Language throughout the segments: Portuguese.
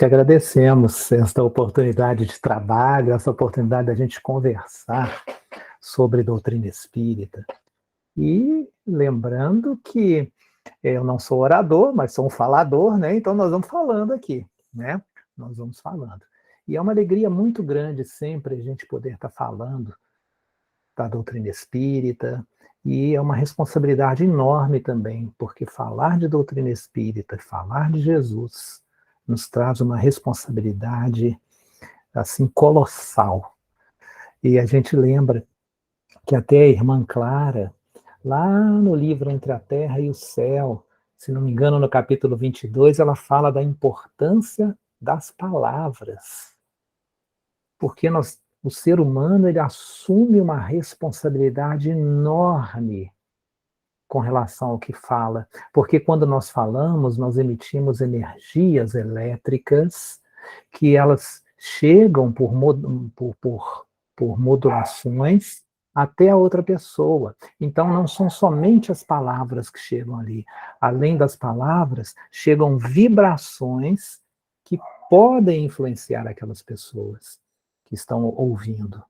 Te agradecemos esta oportunidade de trabalho, essa oportunidade da gente conversar sobre doutrina espírita. E lembrando que eu não sou orador, mas sou um falador, né? Então nós vamos falando aqui, né? Nós vamos falando. E é uma alegria muito grande sempre a gente poder estar falando da doutrina espírita, e é uma responsabilidade enorme também, porque falar de doutrina espírita, falar de Jesus, nos traz uma responsabilidade assim colossal. E a gente lembra que até a irmã Clara, lá no livro Entre a Terra e o Céu, se não me engano, no capítulo 22, ela fala da importância das palavras. Porque o ser humano ele assume uma responsabilidade enorme com relação ao que fala. Porque quando nós falamos, nós emitimos energias elétricas que elas chegam por modulações até a outra pessoa. Então, não são somente as palavras que chegam ali. Além das palavras, chegam vibrações que podem influenciar aquelas pessoas que estão ouvindo.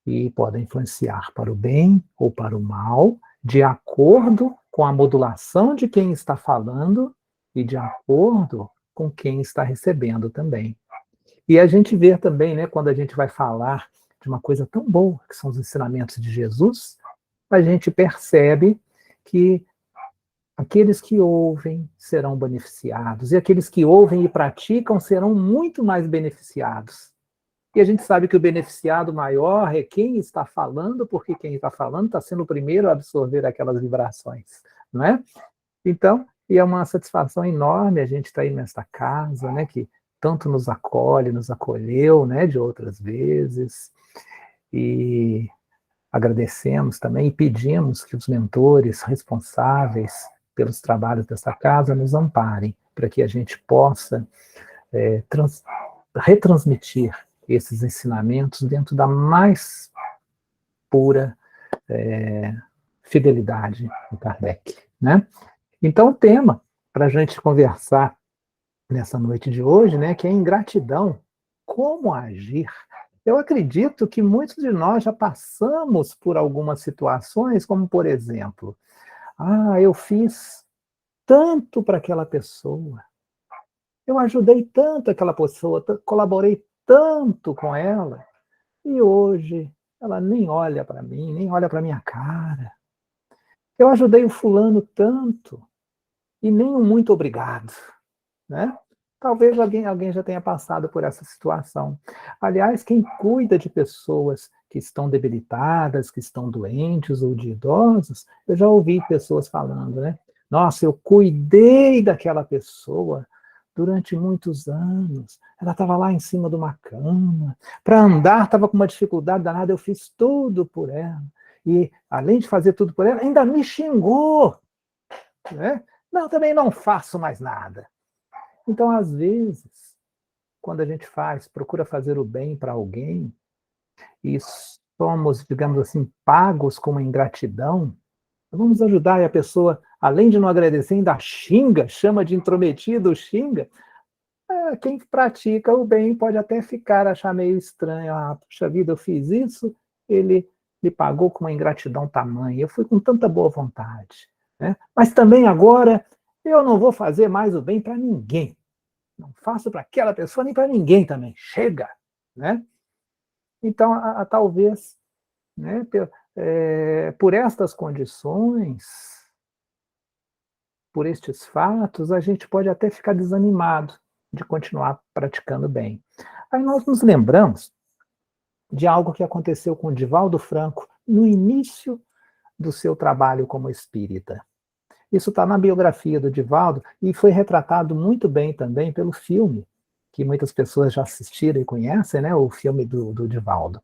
E podem influenciar para o bem ou para o mal, de acordo com a modulação de quem está falando e de acordo com quem está recebendo também. E a gente vê também, né, quando a gente vai falar de uma coisa tão boa, que são os ensinamentos de Jesus, a gente percebe que aqueles que ouvem serão beneficiados, e aqueles que ouvem e praticam serão muito mais beneficiados. E a gente sabe que o beneficiado maior é quem está falando, porque quem está falando está sendo o primeiro a absorver aquelas vibrações, não é? Então, e é uma satisfação enorme a gente estar aí nesta casa, né, que tanto nos acolhe, nos acolheu, né, de outras vezes, e agradecemos também e pedimos que os mentores responsáveis pelos trabalhos dessa casa nos amparem, para que a gente possa retransmitir esses ensinamentos dentro da mais pura fidelidade do Kardec, né? Então, o tema para a gente conversar nessa noite de hoje, né, que é ingratidão, como agir. Eu acredito que muitos de nós já passamos por algumas situações, como por exemplo, eu fiz tanto para aquela pessoa, eu ajudei tanto aquela pessoa, colaborei tanto com ela, e hoje ela nem olha para mim, nem olha para minha cara. Eu ajudei o fulano tanto, e nem um muito obrigado, né? Talvez alguém já tenha passado por essa situação. Aliás, quem cuida de pessoas que estão debilitadas, que estão doentes ou de idosos, eu já ouvi pessoas falando, né? Nossa, eu cuidei daquela pessoa durante muitos anos. Ela estava lá em cima de uma cama. Para andar, estava com uma dificuldade danada. Eu fiz tudo por ela. E, além de fazer tudo por ela, ainda me xingou. Né? Não, também não faço mais nada. Então, às vezes, quando a gente procura fazer o bem para alguém, e somos, digamos assim, pagos com uma ingratidão, vamos ajudar e a pessoa, além de não agradecer, ainda xinga, chama de intrometido, xinga. Quem pratica o bem pode até achar meio estranho. Puxa vida, eu fiz isso, ele me pagou com uma ingratidão tamanha, eu fui com tanta boa vontade. Né? Mas também agora, eu não vou fazer mais o bem para ninguém. Não faço para aquela pessoa nem para ninguém também. Chega, né? Então, talvez, né, por estas condições, por estes fatos, a gente pode até ficar desanimado de continuar praticando bem. Aí nós nos lembramos de algo que aconteceu com o Divaldo Franco no início do seu trabalho como espírita. Isso está na biografia do Divaldo e foi retratado muito bem também pelo filme, que muitas pessoas já assistiram e conhecem, né, o filme do Divaldo.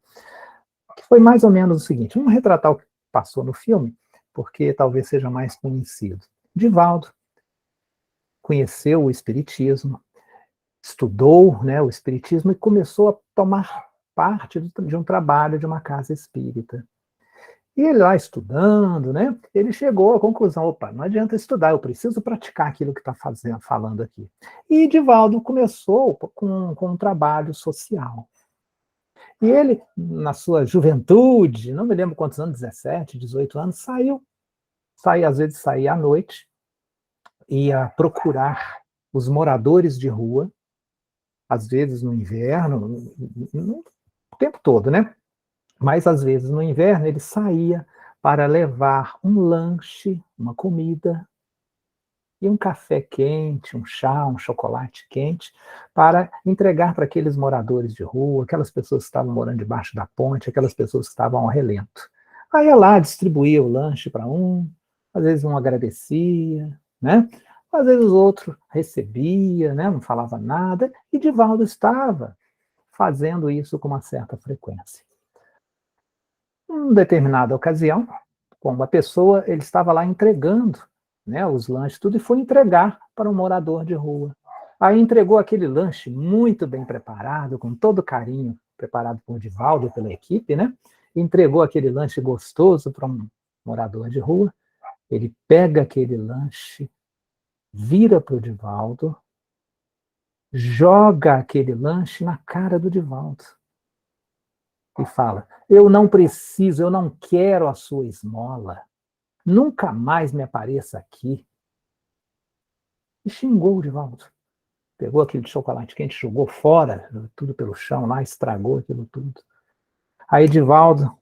Que foi mais ou menos o seguinte, vamos retratar o que passou no filme, porque talvez seja mais conhecido. Divaldo conheceu o espiritismo, estudou, né, o espiritismo e começou a tomar parte de um trabalho de uma casa espírita. E ele lá estudando, né? Ele chegou à conclusão: opa, não adianta estudar, eu preciso praticar aquilo que está falando aqui. E Divaldo começou com um trabalho social. E ele, na sua juventude, não me lembro quantos anos, 17, 18 anos, às vezes saía à noite, ia procurar os moradores de rua, às vezes no inverno, o tempo todo, né? Mas às vezes no inverno ele saía para levar um lanche, uma comida e um café quente, um chá, um chocolate quente, para entregar para aqueles moradores de rua, aquelas pessoas que estavam morando debaixo da ponte, aquelas pessoas que estavam ao relento. Aí ia lá, distribuía o lanche para um, às vezes um agradecia, né? Às vezes o outro recebia, né? Não falava nada, e Divaldo estava fazendo isso com uma certa frequência. Em determinada ocasião, com uma pessoa, ele estava lá entregando, né, os lanches, tudo, e foi entregar para um morador de rua. Aí entregou aquele lanche muito bem preparado, com todo carinho, preparado por Divaldo, pela equipe, né? Entregou aquele lanche gostoso para um morador de rua. Ele pega aquele lanche, vira para o Divaldo, joga aquele lanche na cara do Divaldo e fala: eu não preciso, eu não quero a sua esmola. Nunca mais me apareça aqui. E xingou o Divaldo. Pegou aquele chocolate quente, jogou fora, tudo pelo chão lá, estragou aquilo tudo. Aí Divaldo,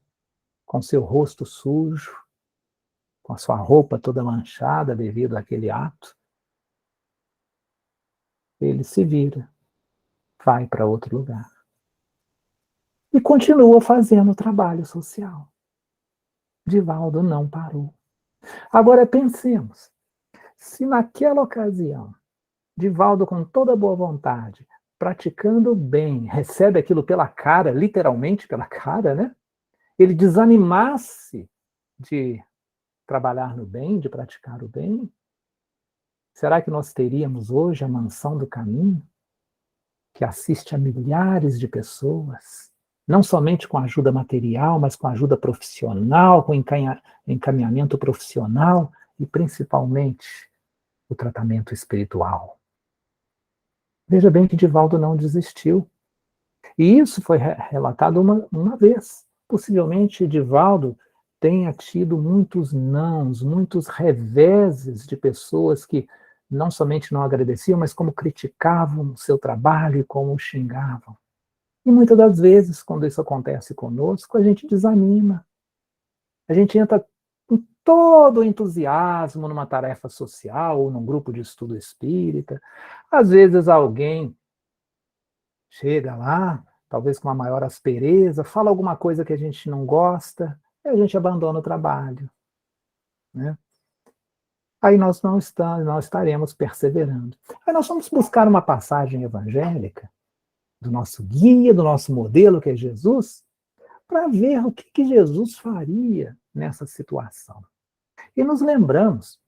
com seu rosto sujo, com a sua roupa toda manchada devido àquele ato, ele se vira, vai para outro lugar. E continua fazendo o trabalho social. Divaldo não parou. Agora pensemos, se naquela ocasião Divaldo, com toda boa vontade, praticando bem, recebe aquilo pela cara, literalmente pela cara, né? Ele desanimasse de trabalhar no bem, de praticar o bem, será que nós teríamos hoje a mansão do caminho, que assiste a milhares de pessoas, não somente com ajuda material, mas com ajuda profissional, com encaminhamento profissional e principalmente o tratamento espiritual? Veja bem que Divaldo não desistiu. E isso foi relatado uma vez. Possivelmente Divaldo tenha tido muitos nãos, muitos reveses de pessoas que não somente não agradeciam, mas como criticavam o seu trabalho e como o xingavam. E muitas das vezes, quando isso acontece conosco, a gente desanima. A gente entra com todo o entusiasmo numa tarefa social ou num grupo de estudo espírita. Às vezes alguém chega lá, talvez com uma maior aspereza, fala alguma coisa que a gente não gosta, e a gente abandona o trabalho, né? Aí nós não estaremos perseverando. Aí nós vamos buscar uma passagem evangélica do nosso guia, do nosso modelo, que é Jesus, para ver o que Jesus faria nessa situação. E nos lembramos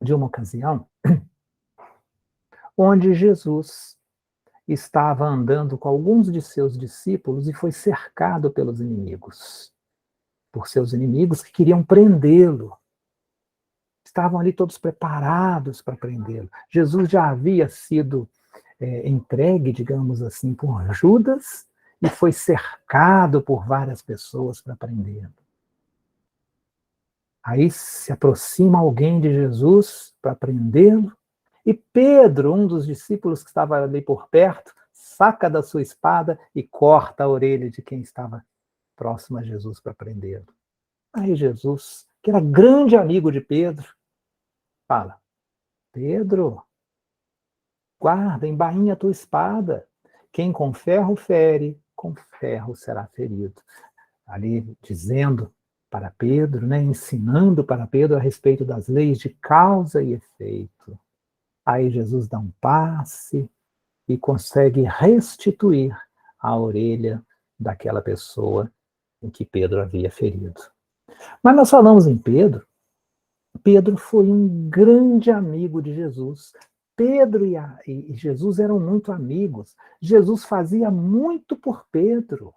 de uma ocasião onde Jesus estava andando com alguns de seus discípulos e foi cercado pelos inimigos, por seus inimigos que queriam prendê-lo. Estavam ali todos preparados para prendê-lo. Jesus já havia sido entregue, digamos assim, por Judas e foi cercado por várias pessoas para prendê-lo. Aí se aproxima alguém de Jesus para prendê-lo, e Pedro, um dos discípulos que estava ali por perto, saca da sua espada e corta a orelha de quem estava próximo a Jesus para prendê-lo. Aí Jesus, que era grande amigo de Pedro, fala: Pedro, guarda, embainha a tua espada. Quem com ferro fere, com ferro será ferido. Ali dizendo para Pedro, né, ensinando para Pedro a respeito das leis de causa e efeito. Aí Jesus dá um passe e consegue restituir a orelha daquela pessoa em que Pedro havia ferido. Mas nós falamos em Pedro. Pedro foi um grande amigo de Jesus. Pedro e Jesus eram muito amigos. Jesus fazia muito por Pedro.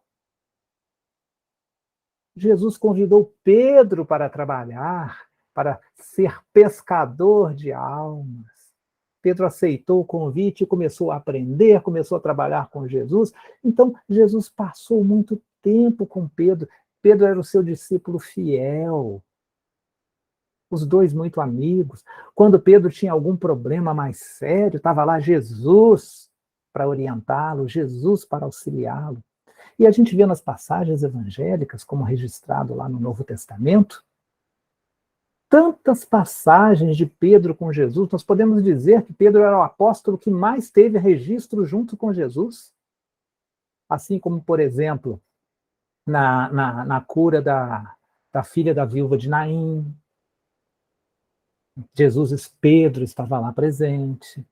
Jesus convidou Pedro para trabalhar, para ser pescador de almas. Pedro aceitou o convite, começou a aprender, começou a trabalhar com Jesus. Então, Jesus passou muito tempo com Pedro. Pedro era o seu discípulo fiel. Os dois muito amigos. Quando Pedro tinha algum problema mais sério, estava lá Jesus para orientá-lo, Jesus para auxiliá-lo. E a gente vê nas passagens evangélicas, como registrado lá no Novo Testamento, tantas passagens de Pedro com Jesus. Nós podemos dizer que Pedro era o apóstolo que mais teve registro junto com Jesus. Assim como, por exemplo, na cura da filha da viúva de Naim, Pedro estava lá presente.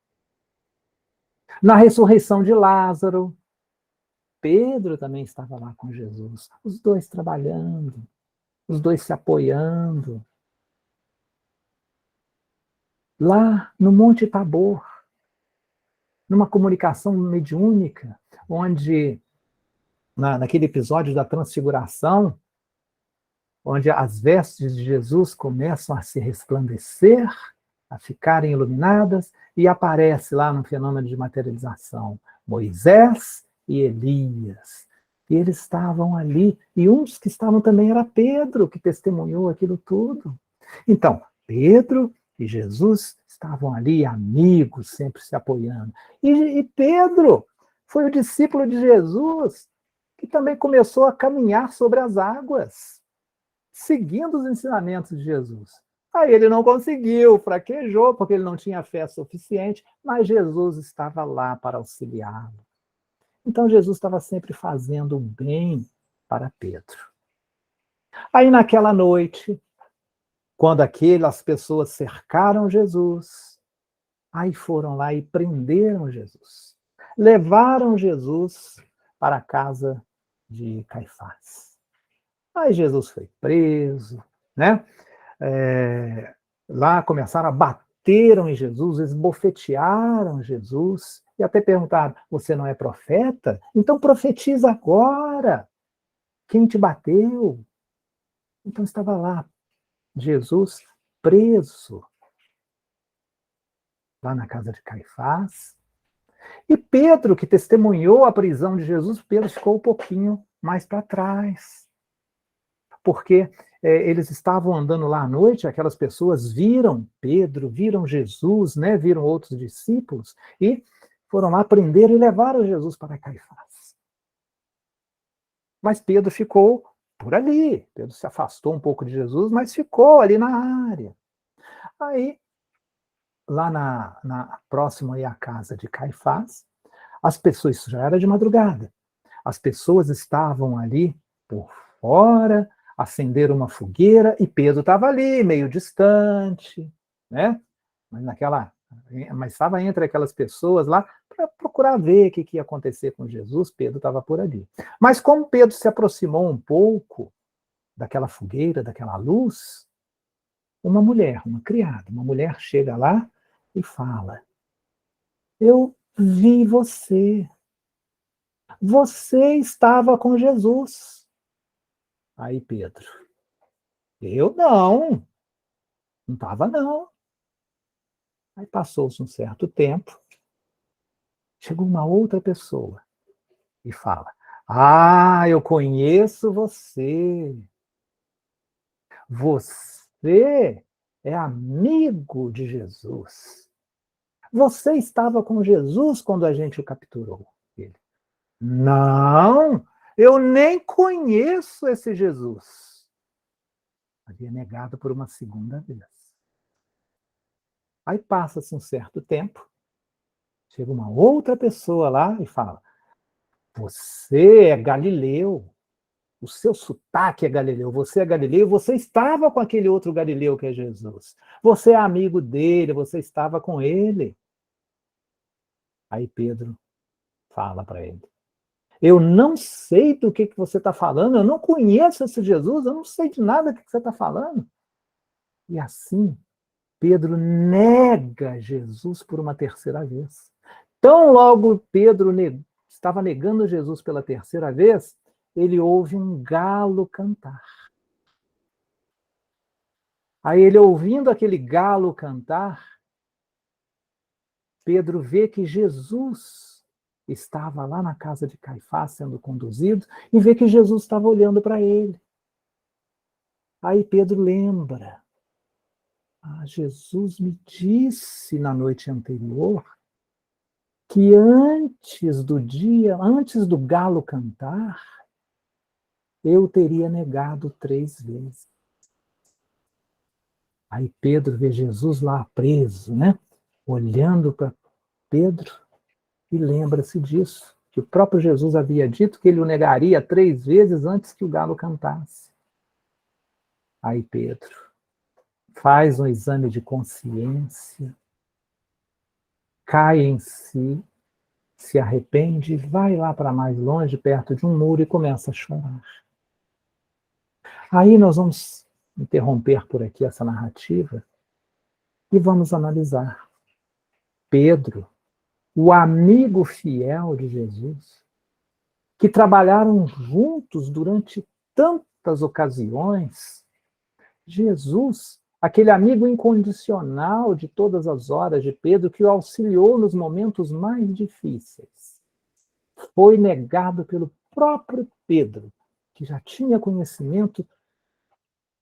Na ressurreição de Lázaro, Pedro também estava lá com Jesus. Os dois trabalhando, os dois se apoiando. Lá no Monte Tabor, numa comunicação mediúnica, onde, naquele episódio da Transfiguração, onde as vestes de Jesus começam a se resplandecer, a ficarem iluminadas, e aparece lá no fenômeno de materialização Moisés e Elias. E eles estavam ali, e um dos que estavam também era Pedro, que testemunhou aquilo tudo. Então, Pedro e Jesus estavam ali, amigos, sempre se apoiando. E Pedro foi o discípulo de Jesus que também começou a caminhar sobre as águas, seguindo os ensinamentos de Jesus. Aí ele não conseguiu, fraquejou, porque ele não tinha fé suficiente, mas Jesus estava lá para auxiliá-lo. Então Jesus estava sempre fazendo o bem para Pedro. Aí naquela noite, quando aquelas pessoas cercaram Jesus, aí foram lá e prenderam Jesus. Levaram Jesus para a casa de Caifás. Aí Jesus foi preso, né? Lá começaram a bateram em Jesus, esbofetearam Jesus e até perguntaram: você não é profeta? Então profetiza agora. Quem te bateu? Então estava lá Jesus preso lá na casa de Caifás. E Pedro, que testemunhou a prisão de Jesus, Pedro ficou um pouquinho mais para trás. Porque eles estavam andando lá à noite, aquelas pessoas viram Pedro, viram Jesus, né, viram outros discípulos, e foram lá prender e levaram Jesus para Caifás. Mas Pedro ficou por ali. Pedro se afastou um pouco de Jesus, mas ficou ali na área. Aí, lá próximo aí à casa de Caifás, as pessoas, isso já era de madrugada, as pessoas estavam ali por fora, acenderam uma fogueira e Pedro estava ali, meio distante, né? Mas estava entre aquelas pessoas lá para procurar ver o que ia acontecer com Jesus. Pedro estava por ali. Mas como Pedro se aproximou um pouco daquela fogueira, daquela luz, uma mulher, uma criada, uma mulher chega lá e fala: eu vi você. Você estava com Jesus. Aí Pedro: eu não estava não. Aí passou-se um certo tempo, chegou uma outra pessoa e fala: ah, eu conheço você. Você é amigo de Jesus. Você estava com Jesus quando a gente o capturou. Ele: não, eu nem conheço esse Jesus. Havia negado por uma segunda vez. Aí passa-se um certo tempo, chega uma outra pessoa lá e fala: você é galileu, o seu sotaque é galileu, você é galileu, você estava com aquele outro galileu que é Jesus. Você é amigo dele, você estava com ele. Aí Pedro fala para ele: eu não sei do que você está falando, eu não conheço esse Jesus, eu não sei de nada do que você está falando. E assim, Pedro nega Jesus por uma terceira vez. Tão logo Pedro estava negando Jesus pela terceira vez, ele ouve um galo cantar. Aí ele, ouvindo aquele galo cantar, Pedro vê que Jesus estava lá na casa de Caifás sendo conduzido e vê que Jesus estava olhando para ele. Aí Pedro lembra: Jesus me disse na noite anterior que antes do galo cantar, eu teria negado 3 vezes. Aí Pedro vê Jesus lá preso, né? Olhando para Pedro e lembra-se disso, que o próprio Jesus havia dito que ele o negaria 3 vezes antes que o galo cantasse. Aí Pedro faz um exame de consciência, cai em si, se arrepende, vai lá para mais longe, perto de um muro, e começa a chorar. Aí nós vamos interromper por aqui essa narrativa e vamos analisar. Pedro, o amigo fiel de Jesus, que trabalharam juntos durante tantas ocasiões, Jesus, aquele amigo incondicional de todas as horas de Pedro, que o auxiliou nos momentos mais difíceis, foi negado pelo próprio Pedro, que já tinha conhecimento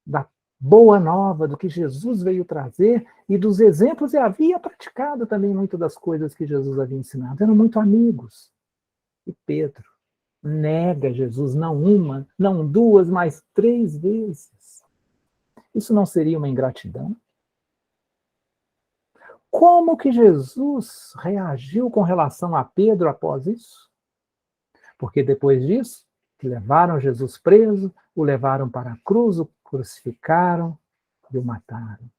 da boa nova, do que Jesus veio trazer e dos exemplos, e havia praticado também muitas das coisas que Jesus havia ensinado. Eram muito amigos. E Pedro nega Jesus não uma, não duas, mas 3 vezes. Isso não seria uma ingratidão? Como que Jesus reagiu com relação a Pedro após isso? Porque depois disso, levaram Jesus preso, o levaram para a cruz, o crucificaram e o mataram.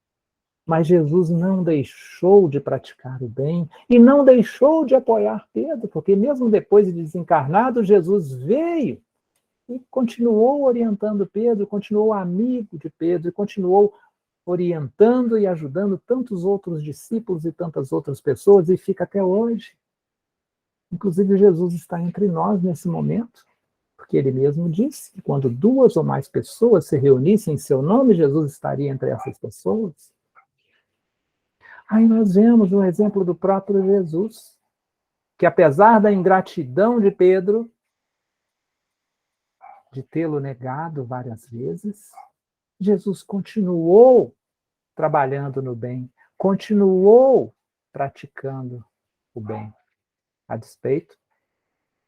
Mas Jesus não deixou de praticar o bem e não deixou de apoiar Pedro, porque mesmo depois de desencarnado, Jesus veio e continuou orientando Pedro, continuou amigo de Pedro, e continuou orientando e ajudando tantos outros discípulos e tantas outras pessoas, e fica até hoje. Inclusive, Jesus está entre nós nesse momento, porque ele mesmo disse que quando 2 ou mais pessoas se reunissem em seu nome, Jesus estaria entre essas pessoas. Aí nós vemos o exemplo do próprio Jesus, que apesar da ingratidão de Pedro, de tê-lo negado várias vezes, Jesus continuou trabalhando no bem, continuou praticando o bem, a despeito,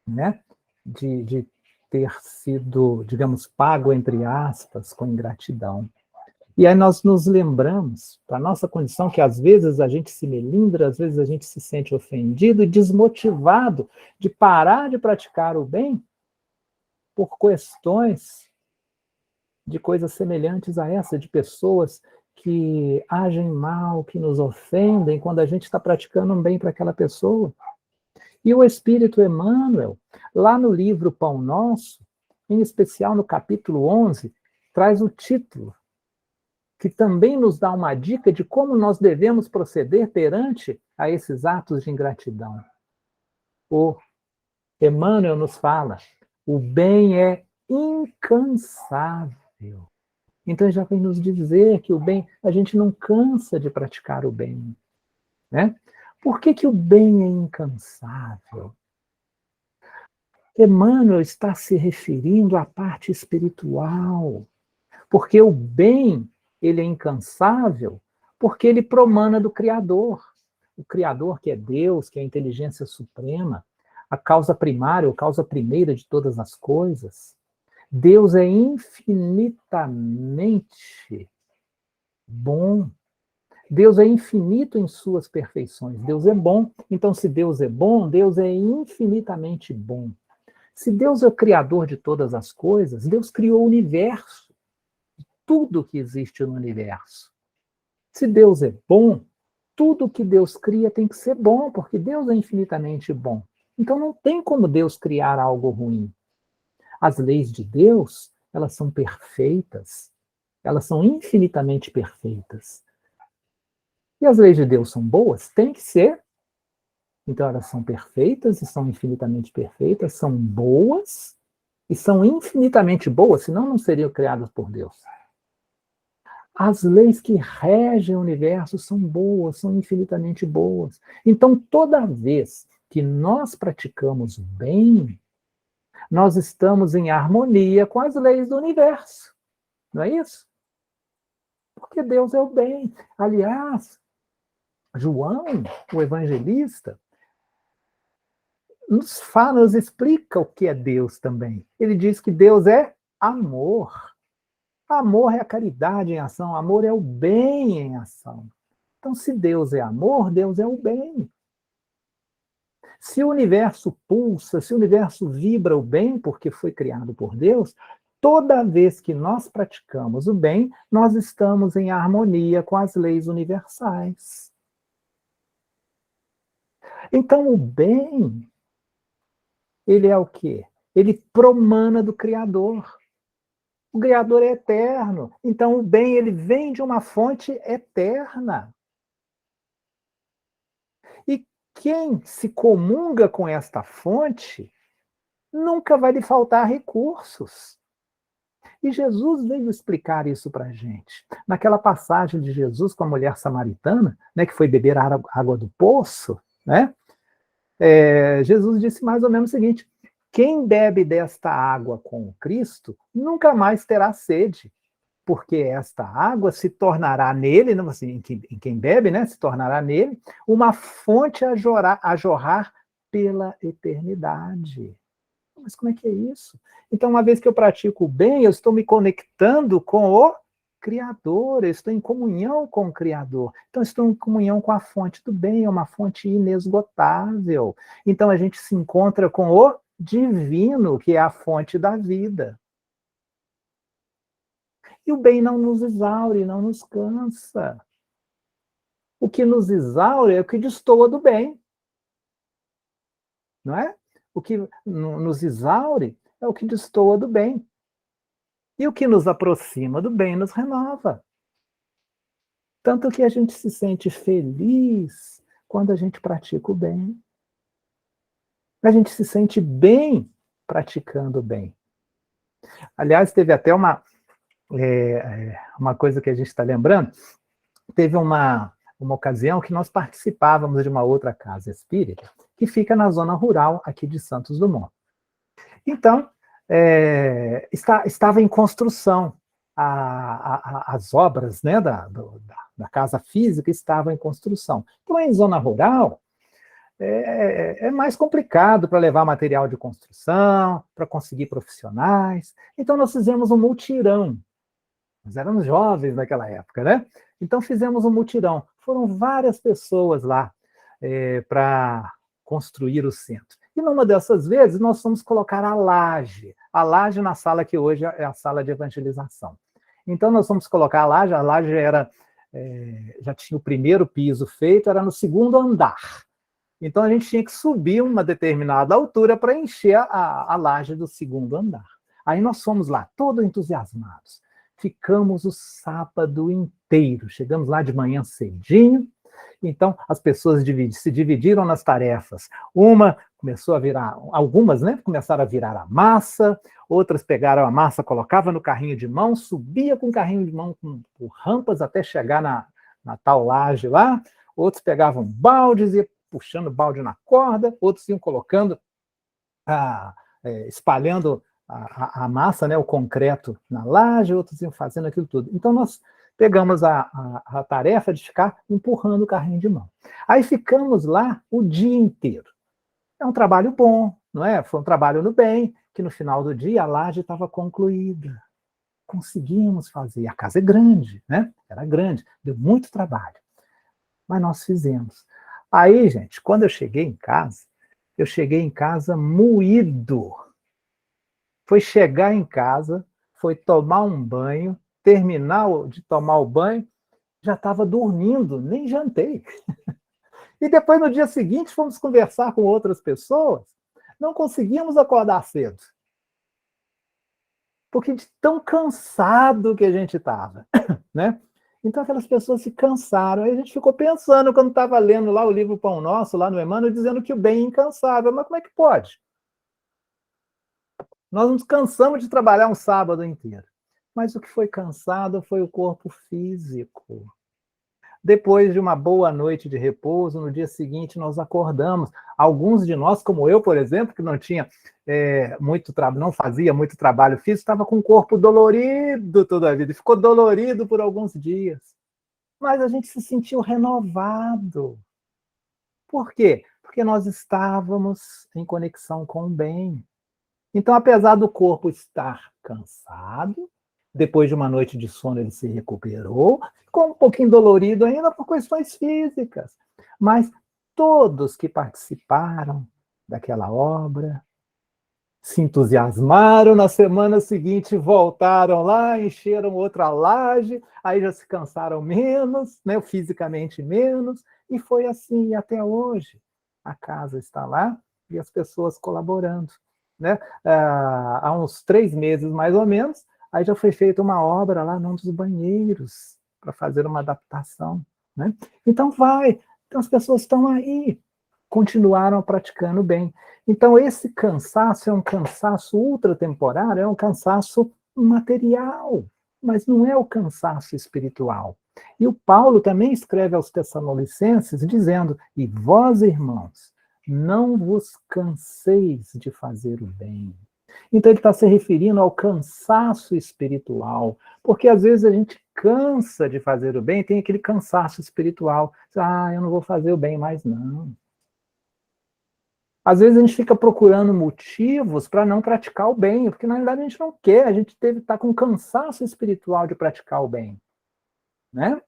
né, de ter sido, digamos, pago, entre aspas, com ingratidão. E aí nós nos lembramos da nossa condição, que às vezes a gente se melindra, às vezes a gente se sente ofendido e desmotivado de parar de praticar o bem por questões de coisas semelhantes a essa, de pessoas que agem mal, que nos ofendem, quando a gente está praticando um bem para aquela pessoa. E o Espírito Emmanuel, lá no livro Pão Nosso, em especial no capítulo 11, traz o título, que também nos dá uma dica de como nós devemos proceder perante a esses atos de ingratidão. O Emmanuel nos fala: o bem é incansável. Então, já vem nos dizer que o bem, a gente não cansa de praticar o bem. Né? Por que o bem é incansável? Emmanuel está se referindo à parte espiritual, porque o bem, ele é incansável, porque ele promana do Criador. O Criador, que é Deus, que é a inteligência suprema, a causa primária, ou causa primeira de todas as coisas. Deus é infinitamente bom. Deus é infinito em suas perfeições. Deus é bom. Então, se Deus é bom, Deus é infinitamente bom. Se Deus é o criador de todas as coisas, Deus criou o universo, tudo que existe no universo. Se Deus é bom, tudo que Deus cria tem que ser bom, porque Deus é infinitamente bom. Então não tem como Deus criar algo ruim. As leis de Deus, elas são perfeitas, elas são infinitamente perfeitas. E as leis de Deus são boas? Tem que ser. Então elas são perfeitas e são infinitamente perfeitas, são boas, e são infinitamente boas, senão não seriam criadas por Deus. As leis que regem o universo são boas, são infinitamente boas. Então, toda vez que nós praticamos o bem, nós estamos em harmonia com as leis do universo. Não é isso? Porque Deus é o bem. Aliás, João, o evangelista, nos explica o que é Deus também. Ele diz que Deus é amor. Amor é a caridade em ação, amor é o bem em ação. Então, se Deus é amor, Deus é o bem. Se o universo pulsa, se o universo vibra o bem, porque foi criado por Deus, toda vez que nós praticamos o bem, nós estamos em harmonia com as leis universais. Então, o bem, ele é o quê? Ele promana do Criador. O Criador é eterno. Então, o bem, ele vem de uma fonte eterna. E quem se comunga com esta fonte, nunca vai lhe faltar recursos. E Jesus veio explicar isso para a gente. Naquela passagem de Jesus com a mulher samaritana, né, que foi beber a água do poço, né, Jesus disse mais ou menos o seguinte: quem bebe desta água com Cristo nunca mais terá sede, porque esta água se tornará nele, não, assim, em quem bebe, né, se tornará nele, uma fonte a jorrar pela eternidade. Mas como é que é isso? Então, uma vez que eu pratico o bem, eu estou me conectando com o Criador, eu estou em comunhão com o Criador. Então, eu estou em comunhão com a fonte do bem, é uma fonte inesgotável. Então, a gente se encontra com o divino, que é a fonte da vida. E o bem não nos exaure, não nos cansa. O que nos exaure é o que destoa do bem. Não é? O que nos exaure é o que destoa do bem. E o que nos aproxima do bem nos renova. Tanto que a gente se sente feliz quando a gente pratica o bem. A gente se sente bem praticando o bem. Aliás, teve até uma coisa que a gente está lembrando. Teve uma ocasião que nós participávamos de uma outra casa espírita, que fica na zona rural aqui de Santos Dumont. Então, estava em construção. As obras, né, da casa física estavam em construção. Então, em zona rural, é mais complicado para levar material de construção, para conseguir profissionais. Então, nós fizemos um mutirão. Nós éramos jovens naquela época, né? Então, fizemos um mutirão. Foram várias pessoas lá para construir o centro. E numa dessas vezes, nós fomos colocar a laje na sala que hoje é a sala de evangelização. Então, nós fomos colocar a laje já tinha o primeiro piso feito, era no segundo andar. Então, a gente tinha que subir uma determinada altura para encher a laje do segundo andar. Aí nós fomos lá, todos entusiasmados. Ficamos o sábado inteiro. Chegamos lá de manhã cedinho. Então, as pessoas se dividiram nas tarefas. Uma começou a virar, algumas, né, começaram a virar a massa, outras pegaram a massa, colocavam no carrinho de mão, subia com o carrinho de mão por rampas até chegar na tal laje lá. Outros pegavam baldes e puxando balde na corda, outros iam colocando, espalhando a massa, né, o concreto na laje, outros iam fazendo aquilo tudo. Então, nós pegamos a tarefa de ficar empurrando o carrinho de mão. Aí ficamos lá o dia inteiro. É um trabalho bom, não é? Foi um trabalho no bem, que no final do dia a laje estava concluída. Conseguimos fazer. A casa é grande, né? Era grande, deu muito trabalho. Mas nós fizemos. Aí, gente, quando eu cheguei em casa moído. Foi chegar em casa, foi tomar um banho, terminar de tomar o banho, já estava dormindo, nem jantei. E depois, no dia seguinte, fomos conversar com outras pessoas, não conseguimos acordar cedo. Porque de tão cansado que a gente estava, né? Então, aquelas pessoas se cansaram. Aí a gente ficou pensando, quando estava lendo lá o livro Pão Nosso, lá no Emmanuel, dizendo que o bem é incansável. Mas como é que pode? Nós nos cansamos de trabalhar um sábado inteiro. Mas o que foi cansado foi o corpo físico. Depois de uma boa noite de repouso, no dia seguinte nós acordamos. Alguns de nós, como eu, por exemplo, que não tinha não fazia muito trabalho físico, estava com o corpo dolorido toda a vida, e ficou dolorido por alguns dias. Mas a gente se sentiu renovado. Por quê? Porque nós estávamos em conexão com o bem. Então, apesar do corpo estar cansado, depois de uma noite de sono ele se recuperou, ficou um pouquinho dolorido ainda por questões físicas. Mas todos que participaram daquela obra se entusiasmaram, na semana seguinte voltaram lá, encheram outra laje, aí já se cansaram menos, né, fisicamente menos, e foi assim até hoje. A casa está lá e as pessoas colaborando. Né? Há uns 3 meses, mais ou menos, aí já foi feita uma obra lá num dos banheiros, para fazer uma adaptação. Né? Então então as pessoas estão aí, continuaram praticando bem. Então esse cansaço é um cansaço ultratemporário, é um cansaço material, mas não é o cansaço espiritual. E o Paulo também escreve aos Tessalonicenses dizendo: e vós, irmãos, não vos canseis de fazer o bem. Então ele está se referindo ao cansaço espiritual, porque às vezes a gente cansa de fazer o bem, tem aquele cansaço espiritual. Eu não vou fazer o bem mais não. Às vezes a gente fica procurando motivos para não praticar o bem, porque na verdade a gente não quer, a gente está com cansaço espiritual de praticar o bem. Né?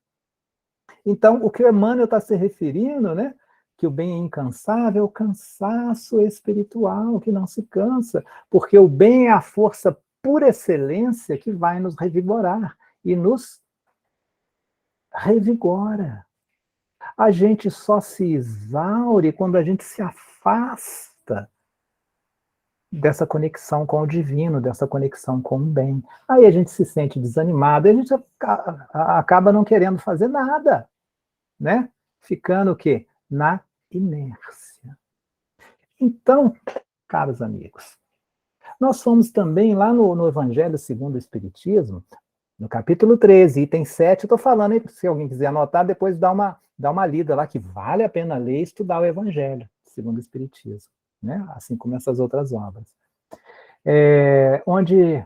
Então, o que o Emmanuel está se referindo, né, que o bem é incansável, é o cansaço espiritual, que não se cansa, porque o bem é a força por excelência que vai nos revigorar e nos revigora. A gente só se exaure quando a gente se afasta dessa conexão com o divino, dessa conexão com o bem. Aí a gente se sente desanimado, e a gente acaba não querendo fazer nada, né? Ficando o quê? Na inércia. Então, caros amigos, nós somos também lá no Evangelho segundo o Espiritismo, no capítulo 13, item 7, eu estou falando, hein, se alguém quiser anotar, depois dá uma lida lá, que vale a pena ler e estudar o Evangelho segundo o Espiritismo, né? Assim como essas outras obras. Onde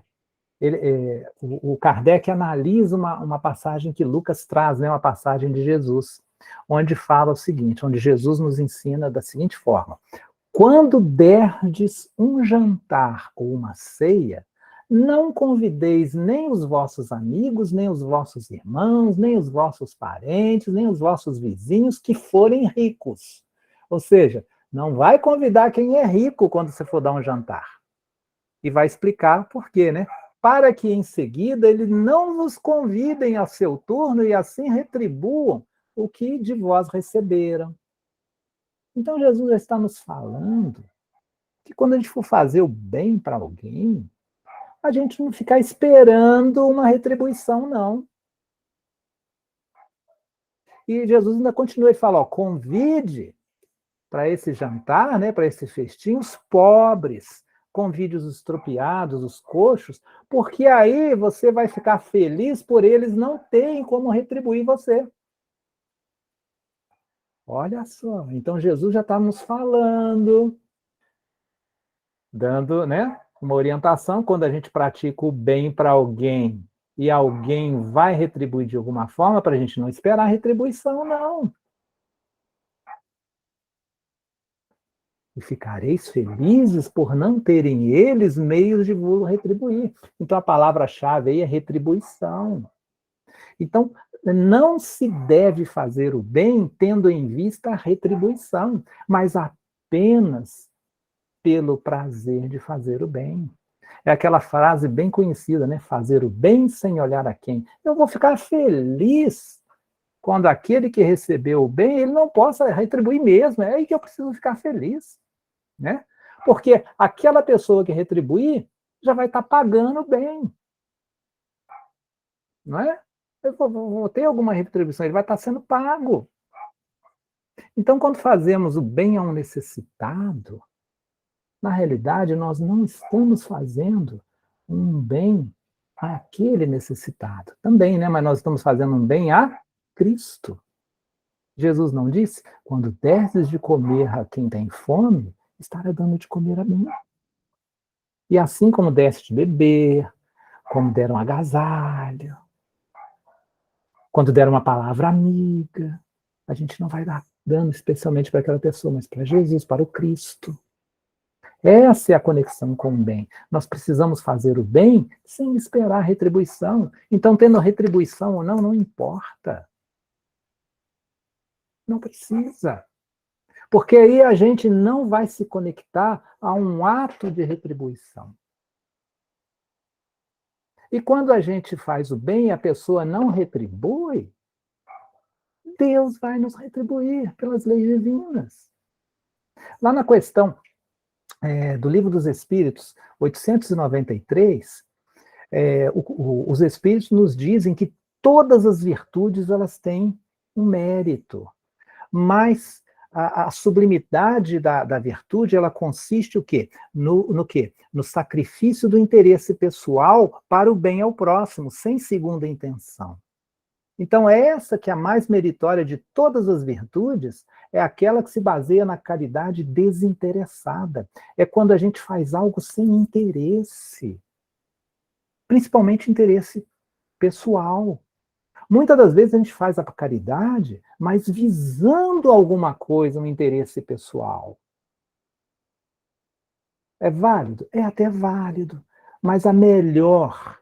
o Kardec analisa uma passagem que Lucas traz, né, uma passagem de Jesus, onde fala o seguinte, onde Jesus nos ensina da seguinte forma: quando derdes um jantar ou uma ceia, não convideis nem os vossos amigos, nem os vossos irmãos, nem os vossos parentes, nem os vossos vizinhos que forem ricos. Ou seja, não vai convidar quem é rico quando você for dar um jantar. E vai explicar por quê, né? Para que em seguida eles não vos convidem ao seu turno e assim retribuam o que de vós receberam. Então Jesus já está nos falando que quando a gente for fazer o bem para alguém, a gente não ficar esperando uma retribuição, não. E Jesus ainda continua e fala, convide para esse jantar, né, para esse festim, os pobres, convide os estropiados, os coxos, porque aí você vai ficar feliz por eles não terem como retribuir você. Olha só, então Jesus já está nos falando, dando, né, uma orientação, quando a gente pratica o bem para alguém e alguém vai retribuir de alguma forma, para a gente não esperar retribuição, não. E ficareis felizes por não terem eles meios de vos retribuir. Então a palavra-chave aí é retribuição. Então, não se deve fazer o bem tendo em vista a retribuição, mas apenas pelo prazer de fazer o bem. É aquela frase bem conhecida, né? Fazer o bem sem olhar a quem. Eu vou ficar feliz quando aquele que recebeu o bem, ele não possa retribuir mesmo. É aí que eu preciso ficar feliz, né? Porque aquela pessoa que retribuir já vai estar pagando bem, não é? Eu vou ter alguma retribuição, ele vai estar sendo pago. Então, quando fazemos o bem a um necessitado, Na realidade, nós não estamos fazendo um bem àquele necessitado. Também, né? Mas nós estamos fazendo um bem a Cristo. Jesus não disse: quando desses de comer a quem tem fome, estará dando de comer a mim. E assim como deste de beber, como deram agasalho, quando deram uma palavra amiga, a gente não vai dar dando especialmente para aquela pessoa, mas para Jesus, para o Cristo. Essa é a conexão com o bem. Nós precisamos fazer o bem sem esperar retribuição. Então, tendo retribuição ou não, não importa. Não precisa. Porque aí a gente não vai se conectar a um ato de retribuição. E quando a gente faz o bem e a pessoa não retribui, Deus vai nos retribuir pelas leis divinas. Lá na questão do Livro dos Espíritos, 893, os Espíritos nos dizem que todas as virtudes elas têm um mérito, mas a sublimidade da virtude ela consiste o quê? No quê? No sacrifício do interesse pessoal para o bem ao próximo, sem segunda intenção. Então, essa que é a mais meritória de todas as virtudes é aquela que se baseia na caridade desinteressada. É quando a gente faz algo sem interesse, principalmente interesse pessoal. Muitas das vezes a gente faz a caridade, mas visando alguma coisa, um interesse pessoal. É válido? É até válido, mas a melhor,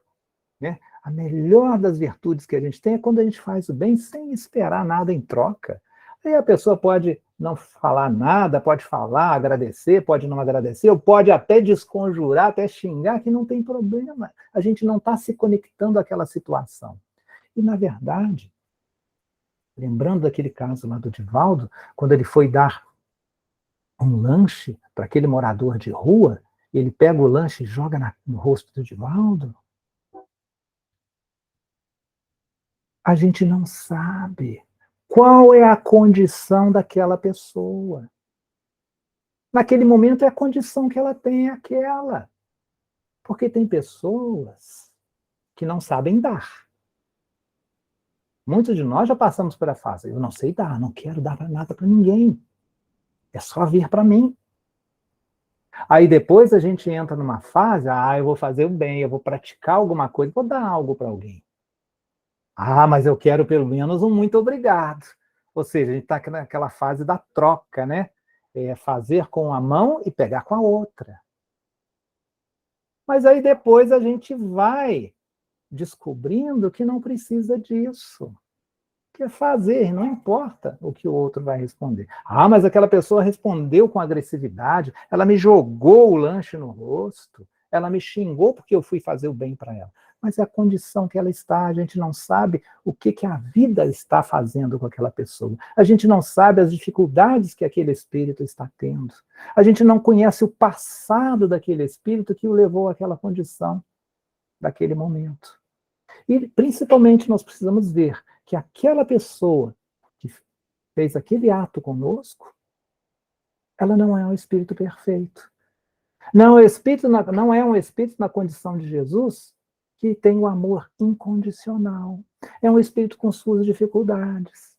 né? A melhor das virtudes que a gente tem é quando a gente faz o bem sem esperar nada em troca. Aí a pessoa pode não falar nada, pode falar, agradecer, pode não agradecer, ou pode até desconjurar, até xingar, que não tem problema. A gente não está se conectando àquela situação. E, na verdade, lembrando daquele caso lá do Divaldo, quando ele foi dar um lanche para aquele morador de rua, ele pega o lanche e joga no rosto do Divaldo, a gente não sabe qual é a condição daquela pessoa. Naquele momento, é a condição que ela tem, é aquela. Porque tem pessoas que não sabem dar. Muitos de nós já passamos por a fase, eu não sei dar, não quero dar nada para ninguém. É só vir para mim. Aí depois a gente entra numa fase, eu vou fazer o bem, eu vou praticar alguma coisa, vou dar algo para alguém. Mas eu quero pelo menos um muito obrigado. Ou seja, a gente está naquela fase da troca, né? Fazer com a mão e pegar com a outra. Mas aí depois a gente vai descobrindo que não precisa disso. Que é fazer, não importa o que o outro vai responder. Mas aquela pessoa respondeu com agressividade, ela me jogou o lanche no rosto, ela me xingou porque eu fui fazer o bem para ela. Mas é a condição que ela está, a gente não sabe o que a vida está fazendo com aquela pessoa. A gente não sabe as dificuldades que aquele espírito está tendo. A gente não conhece o passado daquele espírito que o levou àquela condição, daquele momento. E, principalmente, nós precisamos ver que aquela pessoa que fez aquele ato conosco, ela não é um espírito perfeito. Não é um espírito na condição de Jesus que tem o amor incondicional. É um espírito com suas dificuldades.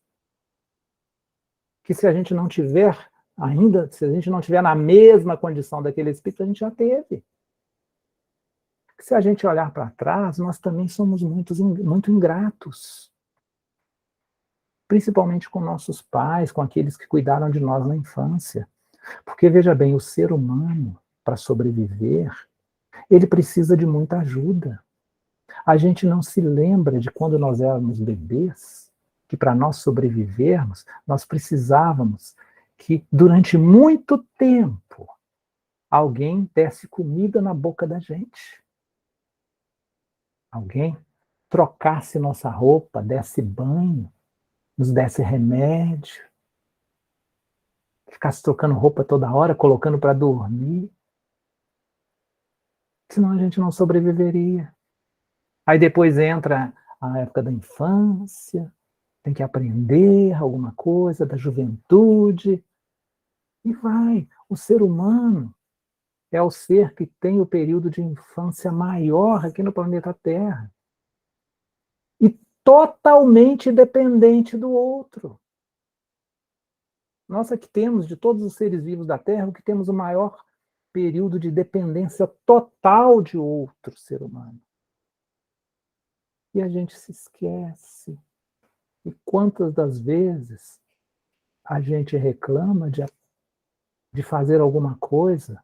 Que se a gente não tiver ainda, se a gente não tiver na mesma condição daquele espírito, a gente já teve. Se a gente olhar para trás, nós também somos muito ingratos. Principalmente com nossos pais, com aqueles que cuidaram de nós na infância. Porque, veja bem, o ser humano, para sobreviver, ele precisa de muita ajuda. A gente não se lembra de quando nós éramos bebês, que para nós sobrevivermos, nós precisávamos que, durante muito tempo, alguém desse comida na boca da gente. Alguém trocasse nossa roupa, desse banho, nos desse remédio, ficasse trocando roupa toda hora, colocando para dormir. Senão a gente não sobreviveria. Aí depois entra a época da infância, tem que aprender alguma coisa, da juventude, e vai. O ser humano, é o ser que tem o período de infância maior aqui no planeta Terra. E totalmente dependente do outro. Nós que temos, de todos os seres vivos da Terra, o que temos o maior período de dependência total de outro ser humano. E a gente se esquece. E quantas das vezes a gente reclama de fazer alguma coisa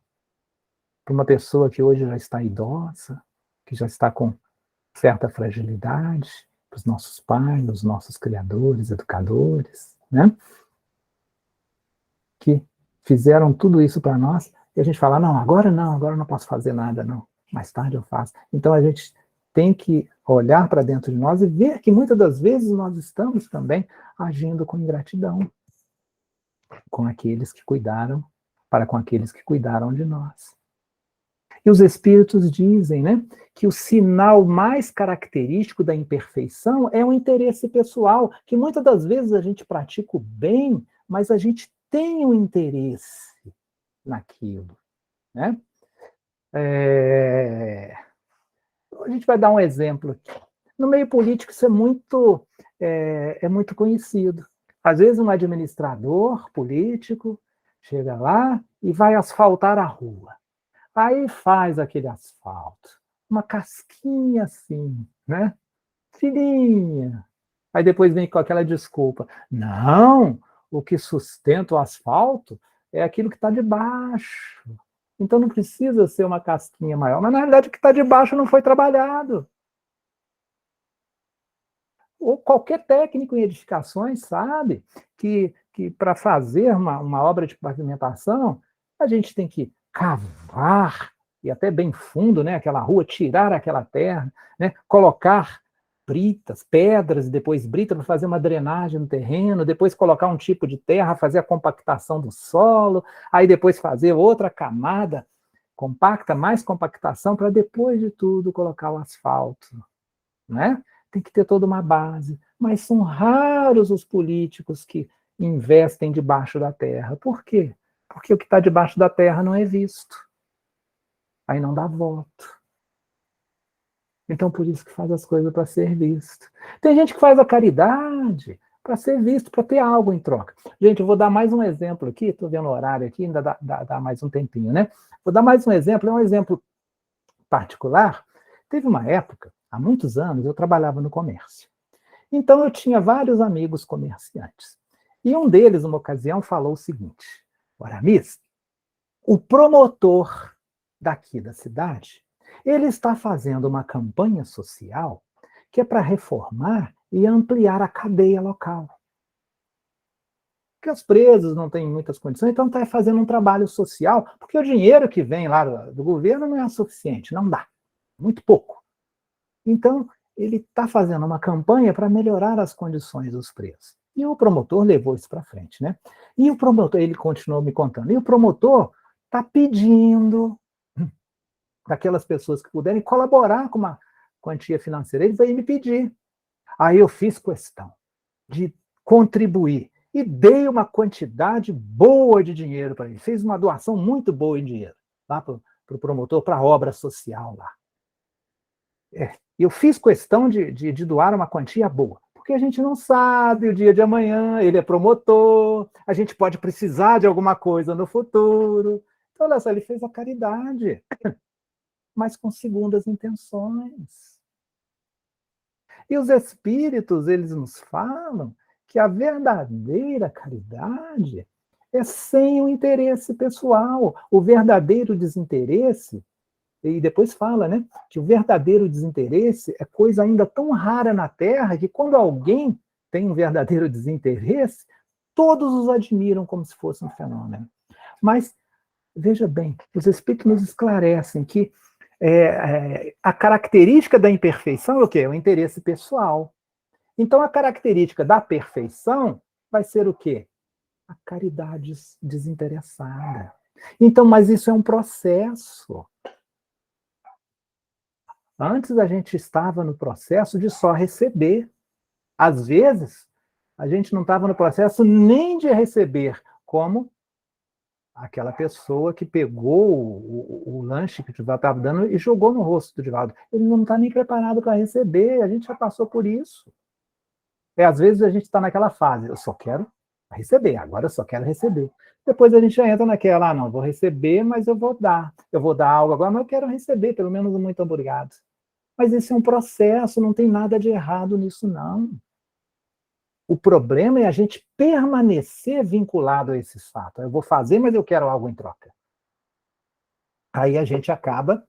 para uma pessoa que hoje já está idosa, que já está com certa fragilidade, para os nossos pais, os nossos criadores, educadores, né? Que fizeram tudo isso para nós, e a gente fala, não, agora eu não posso fazer nada, não. Mais tarde eu faço. Então a gente tem que olhar para dentro de nós e ver que muitas das vezes nós estamos também agindo com ingratidão com aqueles que cuidaram, para com aqueles que cuidaram de nós. E os espíritos dizem, né, que o sinal mais característico da imperfeição é o interesse pessoal, que muitas das vezes a gente pratica o bem, mas a gente tem um interesse naquilo, né? A gente vai dar um exemplo aqui. No meio político isso é muito conhecido. Às vezes um administrador político chega lá e vai asfaltar a rua. Aí faz aquele asfalto, uma casquinha assim, né? Fininha. Aí depois vem com aquela desculpa. Não, o que sustenta o asfalto é aquilo que está debaixo. Então não precisa ser uma casquinha maior. Mas na realidade o que está debaixo não foi trabalhado. Ou qualquer técnico em edificações sabe que para fazer uma obra de pavimentação, a gente tem que cavar, e até bem fundo, né, aquela rua, tirar aquela terra, né, colocar britas, pedras, e depois brita para fazer uma drenagem no terreno, depois colocar um tipo de terra, fazer a compactação do solo, aí depois fazer outra camada compacta, mais compactação, para depois de tudo colocar o asfalto, né? Tem que ter toda uma base, mas são raros os políticos que investem debaixo da terra. Por quê? Porque o que está debaixo da terra não é visto. Aí não dá voto. Então, por isso que faz as coisas para ser visto. Tem gente que faz a caridade para ser visto, para ter algo em troca. Gente, eu vou dar mais um exemplo aqui, estou vendo o horário aqui, ainda dá mais um tempinho, né? Vou dar mais um exemplo, é um exemplo particular. Teve uma época, há muitos anos, eu trabalhava no comércio. Então, eu tinha vários amigos comerciantes. E um deles, numa ocasião, falou o seguinte: Aramis, o promotor daqui da cidade, ele está fazendo uma campanha social que é para reformar e ampliar a cadeia local. Porque os presos não têm muitas condições, então está fazendo um trabalho social, porque o dinheiro que vem lá do governo não é suficiente, não dá, muito pouco. Então, ele está fazendo uma campanha para melhorar as condições dos presos. E o promotor levou isso para frente, né? E o promotor, ele continuou me contando, e o promotor está pedindo daquelas pessoas que puderem colaborar com uma quantia financeira. Ele veio me pedir. Aí eu fiz questão de contribuir e dei uma quantidade boa de dinheiro para ele. Fez uma doação muito boa em dinheiro lá para o promotor, para a obra social lá. Eu fiz questão de doar uma quantia boa, porque a gente não sabe o dia de amanhã, ele é promotor, a gente pode precisar de alguma coisa no futuro. Então, olha só, ele fez a caridade, mas com segundas intenções. E os espíritos, eles nos falam que a verdadeira caridade é sem o interesse pessoal. O verdadeiro desinteresse, e depois fala, né, que o verdadeiro desinteresse é coisa ainda tão rara na Terra que quando alguém tem um verdadeiro desinteresse, todos os admiram como se fosse um fenômeno. Mas, veja bem, os espíritos nos esclarecem que a característica da imperfeição é o quê? É o interesse pessoal. Então, a característica da perfeição vai ser o quê? A caridade desinteressada. Então, mas isso é um processo. Antes a gente estava no processo de só receber. Às vezes, a gente não estava no processo nem de receber, como aquela pessoa que pegou o lanche que o Divaldo estava dando e jogou no rosto do Divaldo. Ele não está nem preparado para receber, a gente já passou por isso. Às vezes a gente está naquela fase, eu só quero receber, agora eu só quero receber. Depois a gente já entra naquela, não, vou receber, mas eu vou dar algo agora, mas eu quero receber, pelo menos um muito obrigado. Mas esse é um processo, não tem nada de errado nisso, não. O problema é a gente permanecer vinculado a esses fatos. Eu vou fazer, mas eu quero algo em troca. Aí a gente acaba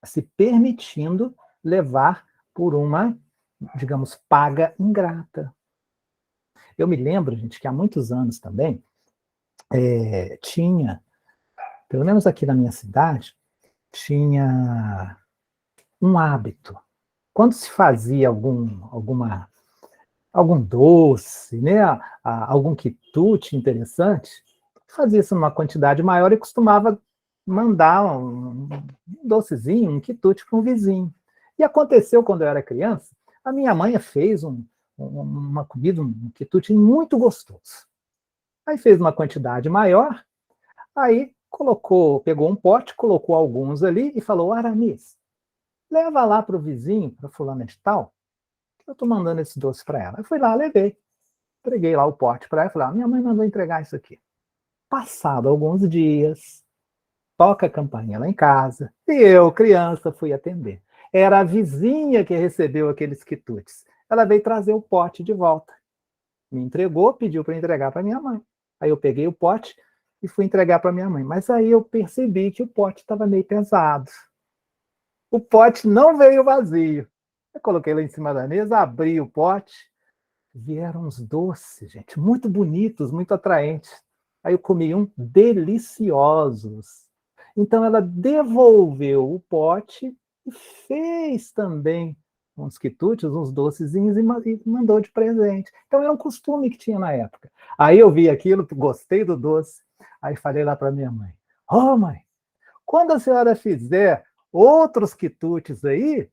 se permitindo levar por uma, digamos, paga ingrata. Eu me lembro, gente, que há muitos anos também tinha, pelo menos aqui na minha cidade, tinha um hábito. Quando se fazia algum doce, né, algum quitute interessante, fazia isso numa quantidade maior e costumava mandar um docezinho, um quitute para um vizinho. E aconteceu quando eu era criança, a minha mãe fez uma comida, um quitute muito gostoso. Aí fez uma quantidade maior, aí pegou um pote, colocou alguns ali e falou: Aramis, leva lá para o vizinho, para fulana de tal, que eu estou mandando esse doce para ela. Eu fui lá, levei. Entreguei lá o pote para ela e falei: minha mãe mandou entregar isso aqui. Passado alguns dias, toca a campainha lá em casa, e eu, criança, fui atender. Era a vizinha que recebeu aqueles quitutes. Ela veio trazer o pote de volta. Me entregou, pediu para entregar para minha mãe. Aí eu peguei o pote e fui entregar para minha mãe. Mas aí eu percebi que o pote estava meio pesado. O pote não veio vazio. Eu coloquei lá em cima da mesa, abri o pote, vieram uns doces, gente, muito bonitos, muito atraentes. Aí eu comi deliciosos. Então ela devolveu o pote e fez também uns quitutes, uns docezinhos e mandou de presente. Então era um costume que tinha na época. Aí eu vi aquilo, gostei do doce, aí falei lá para minha mãe: "Ô, mãe, quando a senhora fizer outros quitutes aí,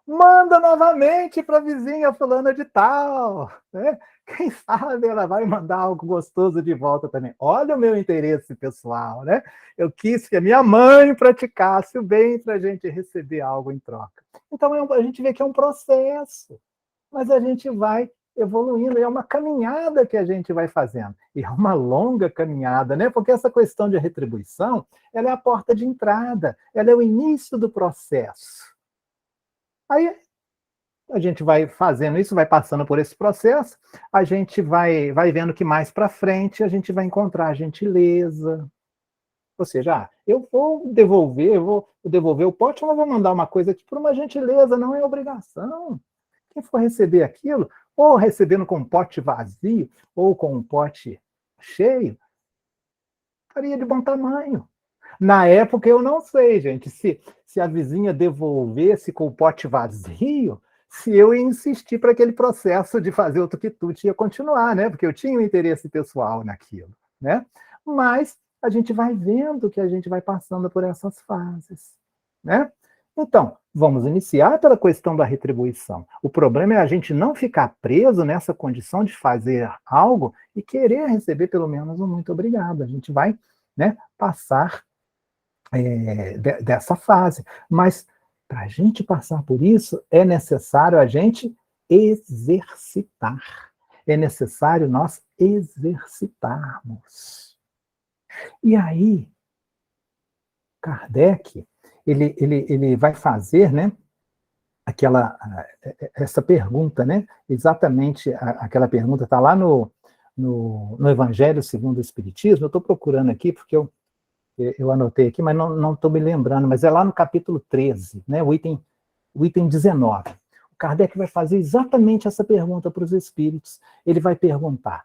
manda novamente para a vizinha fulana de tal, né? Quem sabe ela vai mandar algo gostoso de volta também. Olha o meu interesse pessoal, né? Eu quis que a minha mãe praticasse o bem para a gente receber algo em troca. Então a gente vê que é um processo, mas a gente vai evoluindo, é uma caminhada que a gente vai fazendo, e é uma longa caminhada, né? Porque essa questão de retribuição, ela é a porta de entrada, ela é o início do processo. Aí a gente vai fazendo isso, vai passando por esse processo, a gente vai vendo que mais para frente a gente vai encontrar a gentileza. Ou seja, eu vou devolver o pote, eu não vou mandar uma coisa aqui por uma gentileza, não é obrigação. Quem for receber aquilo, ou recebendo com um pote vazio, ou com um pote cheio, estaria de bom tamanho. Na época, eu não sei, gente, se a vizinha devolvesse com o pote vazio, se eu ia insistir para aquele processo de fazer outro quitute ia continuar, né? Porque eu tinha um interesse pessoal naquilo, né? Mas a gente vai vendo que a gente vai passando por essas fases, né? Então, vamos iniciar pela questão da retribuição. O problema é a gente não ficar preso nessa condição de fazer algo e querer receber pelo menos um muito obrigado. A gente vai, né, passar dessa fase. Mas para a gente passar por isso, é necessário a gente exercitar. É necessário nós exercitarmos. E aí, Kardec, ele vai fazer, né, essa pergunta, né? Exatamente aquela pergunta está lá no Evangelho segundo o Espiritismo. Eu estou procurando aqui porque eu anotei aqui, mas não estou me lembrando, mas é lá no capítulo 13, né, o item 19. O Kardec vai fazer exatamente essa pergunta para os espíritos. Ele vai perguntar,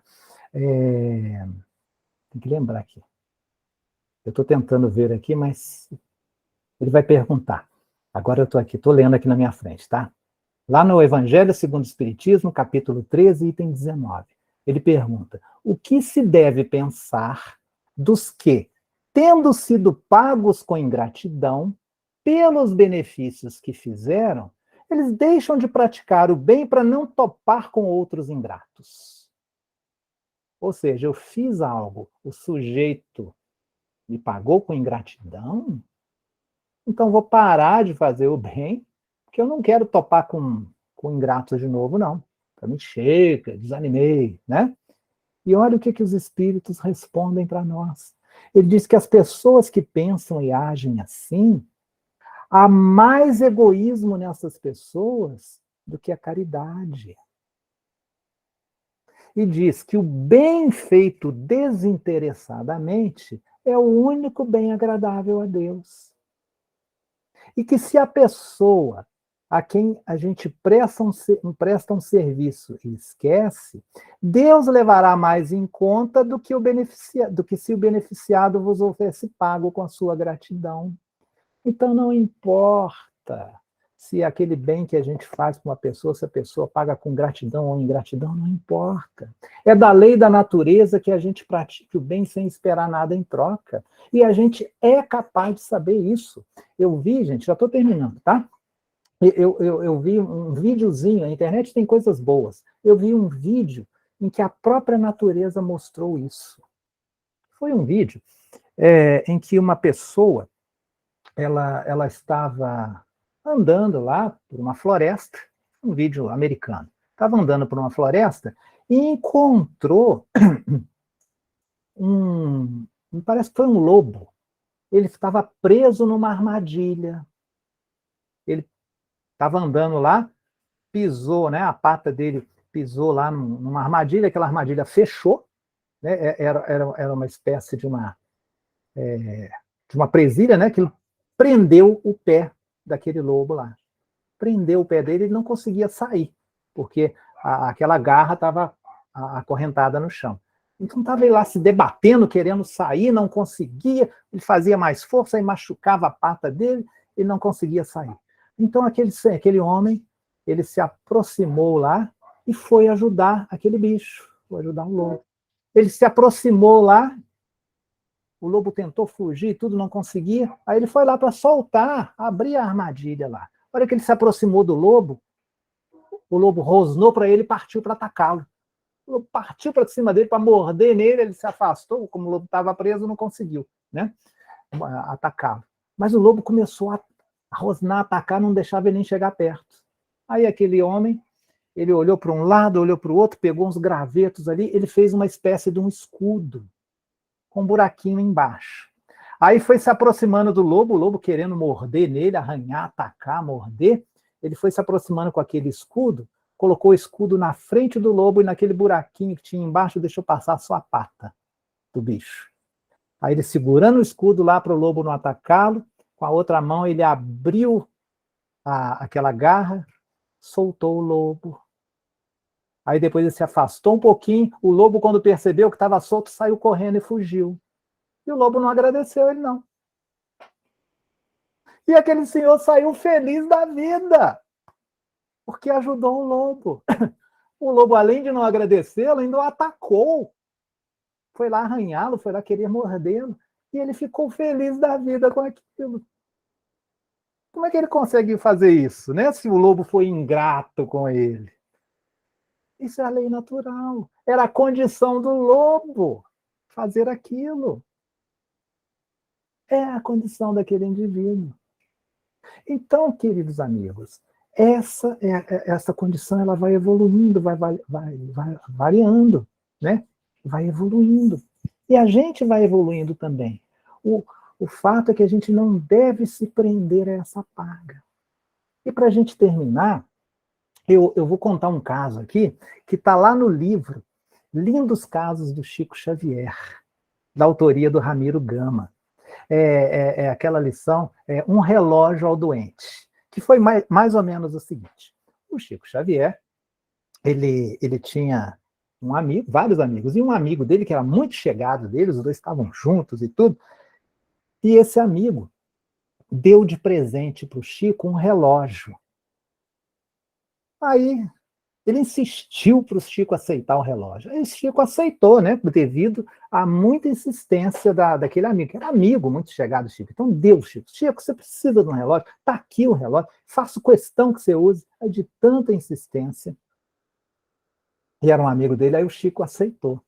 tem que lembrar aqui, eu estou tentando ver aqui, mas ele vai perguntar. Agora eu estou aqui, estou lendo aqui na minha frente, tá? Lá no Evangelho segundo o Espiritismo, capítulo 13, item 19. Ele pergunta: o que se deve pensar dos que, tendo sido pagos com ingratidão pelos benefícios que fizeram, eles deixam de praticar o bem para não topar com outros ingratos? Ou seja, eu fiz algo, o sujeito me pagou com ingratidão, então vou parar de fazer o bem, porque eu não quero topar com ingratos de novo, não. Para mim chega, desanimei, né? E olha o que os espíritos respondem para nós. Ele diz que as pessoas que pensam e agem assim, há mais egoísmo nessas pessoas do que a caridade. E diz que o bem feito desinteressadamente é o único bem agradável a Deus. E que se a pessoa a quem a gente presta um serviço e esquece, Deus levará mais em conta do que se o beneficiado vos houvesse pago com a sua gratidão. Então não importa se aquele bem que a gente faz para uma pessoa, se a pessoa paga com gratidão ou ingratidão, não importa. É da lei da natureza que a gente pratique o bem sem esperar nada em troca. E a gente é capaz de saber isso. Eu vi, gente, já estou terminando, tá? Eu vi um videozinho, a internet tem coisas boas. Eu vi um vídeo em que a própria natureza mostrou isso. Foi um vídeo em que uma pessoa ela estava andando lá por uma floresta, um vídeo americano. Estava andando por uma floresta e encontrou parece que foi um lobo. Ele estava preso numa armadilha. Ele estava andando lá, pisou, né? A pata dele pisou lá numa armadilha, aquela armadilha fechou, né? Era uma espécie de uma presilha, né? Que prendeu o pé daquele lobo lá. Prendeu o pé dele, ele não conseguia sair, porque aquela garra estava acorrentada no chão. Então estava ele lá se debatendo, querendo sair, não conseguia, ele fazia mais força e machucava a pata dele e não conseguia sair. Então aquele homem, ele se aproximou lá e foi ajudar aquele bicho, foi ajudar o lobo. Ele se aproximou lá, o lobo tentou fugir, tudo não conseguia, aí ele foi lá para soltar, abrir a armadilha lá. A hora que ele se aproximou do lobo, o lobo rosnou para ele e partiu para atacá-lo. O lobo partiu para cima dele para morder nele, ele se afastou, como o lobo estava preso, não conseguiu, né, atacá-lo. Mas o lobo começou a rosnar, atacar, não deixava ele nem chegar perto. Aí aquele homem, ele olhou para um lado, olhou para o outro, pegou uns gravetos ali, ele fez uma espécie de um escudo, com um buraquinho embaixo. Aí foi se aproximando do lobo, o lobo querendo morder nele, arranhar, atacar, morder. Ele foi se aproximando com aquele escudo, colocou o escudo na frente do lobo e naquele buraquinho que tinha embaixo deixou passar só a pata do bicho. Aí ele segurando o escudo lá para o lobo não atacá-lo, com a outra mão ele abriu aquela garra, soltou o lobo. Aí depois ele se afastou um pouquinho, o lobo, quando percebeu que estava solto, saiu correndo e fugiu. E o lobo não agradeceu ele, não. E aquele senhor saiu feliz da vida, porque ajudou o lobo. O lobo, além de não agradecê-lo, ainda o atacou. Foi lá arranhá-lo, foi lá querer mordê-lo. E ele ficou feliz da vida com aquilo. Como é que ele consegue fazer isso, né? Se o lobo foi ingrato com ele? Isso é a lei natural. Era a condição do lobo fazer aquilo. É a condição daquele indivíduo. Então, queridos amigos, essa condição ela vai evoluindo, vai variando, né? Vai evoluindo. E a gente vai evoluindo também. O fato é que a gente não deve se prender a essa paga. E para a gente terminar, eu vou contar um caso aqui que está lá no livro Lindos Casos do Chico Xavier, da autoria do Ramiro Gama. Aquela lição, Um Relógio ao Doente, que foi mais ou menos o seguinte. O Chico Xavier, ele tinha um amigo, vários amigos, e um amigo dele que era muito chegado dele, os dois estavam juntos e tudo, e esse amigo deu de presente para o Chico um relógio. Aí ele insistiu para o Chico aceitar o relógio. Aí o Chico aceitou, né, devido a muita insistência daquele amigo, que era amigo muito chegado do Chico. Então deu, Chico. Chico, você precisa de um relógio? Está aqui o relógio, faço questão que você use. Aí de tanta insistência, e era um amigo dele, aí o Chico aceitou.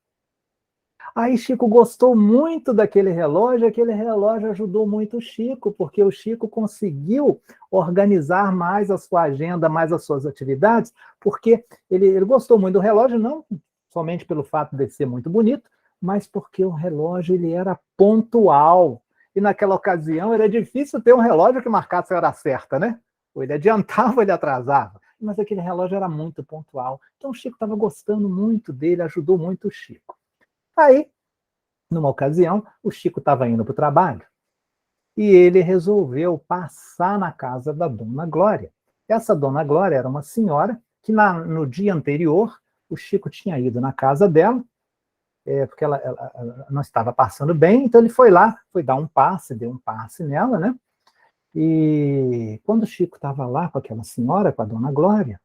Aí Chico gostou muito daquele relógio, aquele relógio ajudou muito o Chico, porque o Chico conseguiu organizar mais a sua agenda, mais as suas atividades, porque ele gostou muito do relógio, não somente pelo fato de ser muito bonito, mas porque o relógio ele era pontual. E naquela ocasião era difícil ter um relógio que marcasse a hora certa, né? Ou ele adiantava ou ele atrasava. Mas aquele relógio era muito pontual. Então o Chico estava gostando muito dele, ajudou muito o Chico. Aí, numa ocasião, o Chico estava indo para o trabalho e ele resolveu passar na casa da Dona Glória. Essa Dona Glória era uma senhora que no dia anterior o Chico tinha ido na casa dela, porque ela não estava passando bem, então ele foi lá, foi dar um passe, deu um passe nela, né? E quando o Chico estava lá com aquela senhora, com a Dona Glória,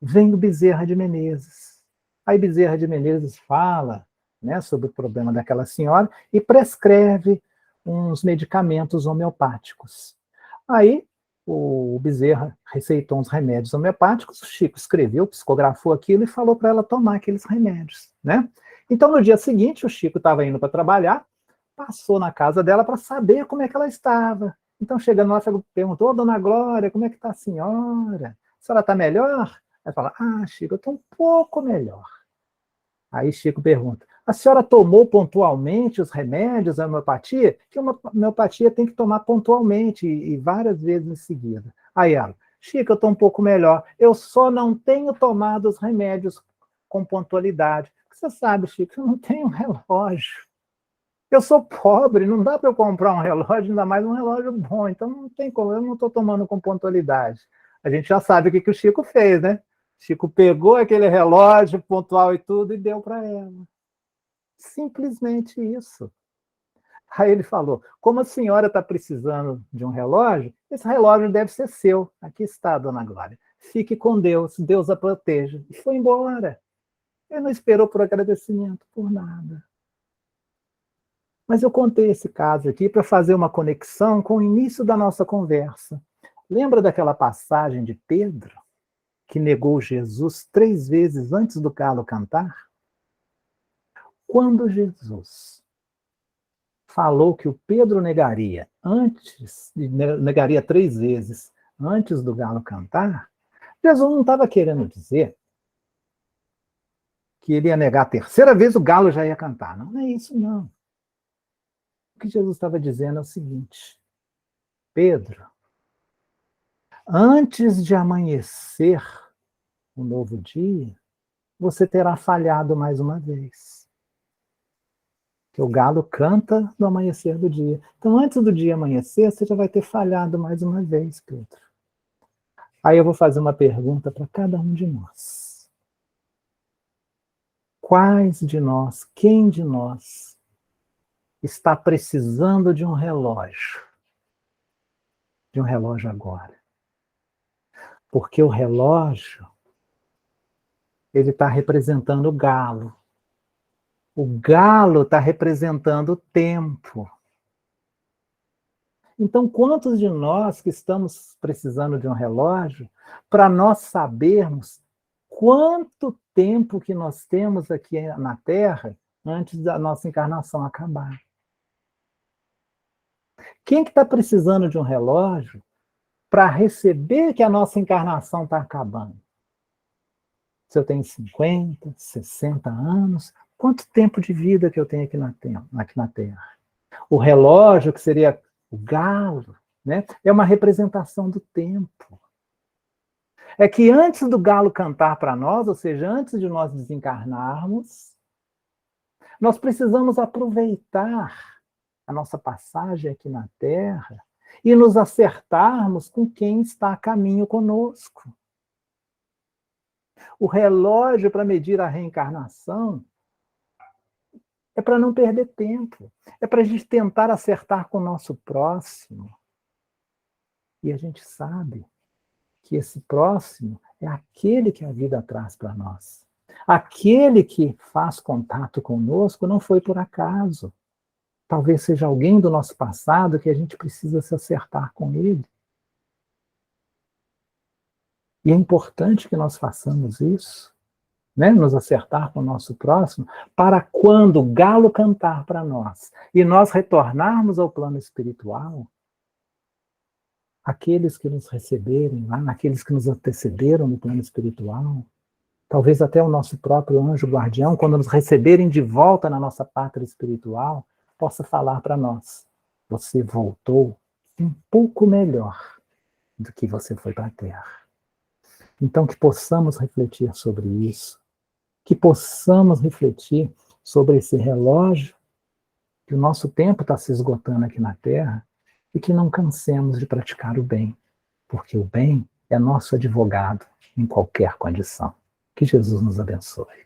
vem o Bezerra de Menezes. Aí Bezerra de Menezes fala, né, sobre o problema daquela senhora e prescreve uns medicamentos homeopáticos. Aí o Bezerra receitou uns remédios homeopáticos, o Chico escreveu, psicografou aquilo e falou para ela tomar aqueles remédios, né? Então, no dia seguinte, o Chico estava indo para trabalhar, passou na casa dela para saber como é que ela estava. Então, chegando lá, perguntou, oh, Dona Glória, como é que está a senhora? A senhora está melhor? Aí fala, Chico, eu estou um pouco melhor. Aí Chico pergunta, a senhora tomou pontualmente os remédios da homeopatia? Que uma homeopatia tem que tomar pontualmente e várias vezes em seguida. Aí ela, Chico, eu estou um pouco melhor, eu só não tenho tomado os remédios com pontualidade. Você sabe, Chico, eu não tenho um relógio. Eu sou pobre, não dá para eu comprar um relógio, ainda mais um relógio bom, então não tem como, eu não estou tomando com pontualidade. A gente já sabe o que o Chico fez, né? Chico pegou aquele relógio pontual e tudo e deu para ela. Simplesmente isso. Aí ele falou, como a senhora está precisando de um relógio, esse relógio deve ser seu. Aqui está, Dona Glória. Fique com Deus, Deus a proteja. E foi embora. Ele não esperou por agradecimento, por nada. Mas eu contei esse caso aqui para fazer uma conexão com o início da nossa conversa. Lembra daquela passagem de Pedro, que negou Jesus 3 vezes antes do galo cantar? Quando Jesus falou que o Pedro negaria 3 vezes antes do galo cantar, Jesus não estava querendo dizer que ele ia negar a 3ª vez, o galo já ia cantar. Não é isso, não. O que Jesus estava dizendo é o seguinte, Pedro, antes de amanhecer um novo dia, você terá falhado mais uma vez. Que o galo canta no amanhecer do dia. Então, antes do dia amanhecer, você já vai ter falhado mais uma vez, Pedro. Aí eu vou fazer uma pergunta para cada um de nós. Quais de nós, quem de nós está precisando de um relógio? De um relógio agora. Porque o relógio, ele está representando o galo. O galo está representando o tempo. Então, quantos de nós que estamos precisando de um relógio para nós sabermos quanto tempo que nós temos aqui na Terra antes da nossa encarnação acabar? Quem que está precisando de um relógio para receber que a nossa encarnação está acabando? Se eu tenho 50, 60 anos, quanto tempo de vida que eu tenho aqui na Terra? O relógio, que seria o galo, né? É uma representação do tempo. É que antes do galo cantar para nós, ou seja, antes de nós desencarnarmos, nós precisamos aproveitar a nossa passagem aqui na Terra e nos acertarmos com quem está a caminho conosco. O relógio para medir a reencarnação é para não perder tempo, é para a gente tentar acertar com o nosso próximo. E a gente sabe que esse próximo é aquele que a vida traz para nós. Aquele que faz contato conosco não foi por acaso. Talvez seja alguém do nosso passado que a gente precisa se acertar com ele. E é importante que nós façamos isso. né, nos acertar com o nosso próximo, para quando o galo cantar para nós e nós retornarmos ao plano espiritual, aqueles que nos receberem lá, aqueles que nos antecederam no plano espiritual, talvez até o nosso próprio anjo guardião, quando nos receberem de volta na nossa pátria espiritual, possa falar para nós: você voltou um pouco melhor do que você foi para a Terra. Então, que possamos refletir sobre isso, que possamos refletir sobre esse relógio, que o nosso tempo está se esgotando aqui na Terra, e que não cansemos de praticar o bem, porque o bem é nosso advogado em qualquer condição. Que Jesus nos abençoe.